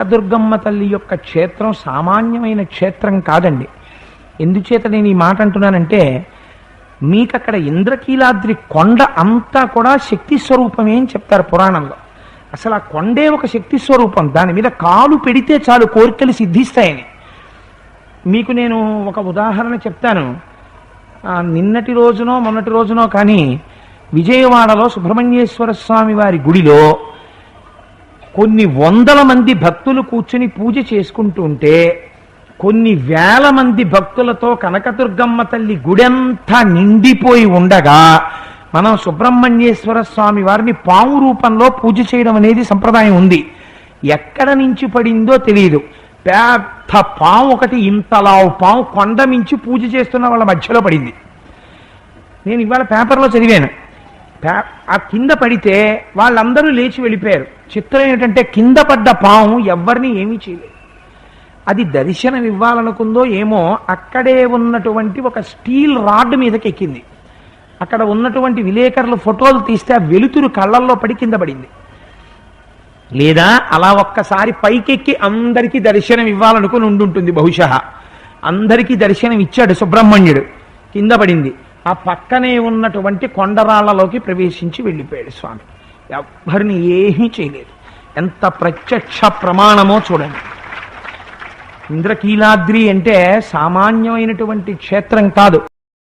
దుర్గమ్మ తల్లి యొక్క క్షేత్రం సామాన్యమైన క్షేత్రం కాదండి. ఎందుచేత నేను ఈ మాట అంటున్నానంటే, మీకు అక్కడ ఇంద్రకీలాద్రి కొండ అంతా కూడా శక్తి స్వరూపమే అని చెప్తారు పురాణంలో. అసలు ఆ కొండే ఒక శక్తి స్వరూపం. దాని మీద కాలు పెడితే చాలు కోరికలు సిద్ధిస్తాయని. మీకు నేను ఒక ఉదాహరణ చెప్తాను. నిన్నటి రోజునో మొన్నటి రోజునో కానీ విజయవాడలో సుబ్రహ్మణ్యేశ్వర స్వామి వారి గుడిలో కొన్ని వందల మంది భక్తులు కూర్చుని పూజ చేసుకుంటూ ఉంటే, కొన్ని వేల మంది భక్తులతో కనకదుర్గమ్మ తల్లి గుడెంతా నిండిపోయి ఉండగా మనం సుబ్రహ్మణ్యేశ్వర స్వామి వారిని పాము రూపంలో పూజ చేయడం అనేది సంప్రదాయం ఉంది. ఎక్కడ నుంచి పడిందో తెలియదు. పెద్ద పాము ఒకటి, ఇంతలావు పాము కొండ మించి పూజ చేస్తున్న వాళ్ళ మధ్యలో పడింది. నేను ఇవాళ పేపర్లో చదివాను. ఆ కింద పడితే వాళ్ళందరూ లేచి వెళ్ళిపోయారు. చిత్రం ఏమిటంటే, కింద పడ్డ పాము ఎవరిని ఏమీ చేయలేదు. అది దర్శనం ఇవ్వాలనుకుందో ఏమో, అక్కడే ఉన్నటువంటి ఒక స్టీల్ రాడ్ మీదకి ఎక్కింది. అక్కడ ఉన్నటువంటి విలేకరులు ఫోటోలు తీస్తే ఆ వెలుతురు కళ్ళల్లో పడి కింద పడింది. లేదా అలా ఒక్కసారి పైకెక్కి అందరికీ దర్శనం ఇవ్వాలనుకుని ఉండుంటుంది. బహుశా అందరికీ దర్శనం ఇచ్చాడు సుబ్రహ్మణ్యుడు. కింద పడింది. ఆ పక్కనే ఉన్నటువంటి కొండరాళ్లలోకి ప్రవేశించి వెళ్ళిపోయాడు స్వామి. ఎవ్వరిని ఏమీ చేయలేదు. ఎంత ప్రత్యక్ష ప్రమాణమో చూడండి. ఇంద్రకీలాద్రి అంటే సామాన్యమైనటువంటి క్షేత్రం కాదు.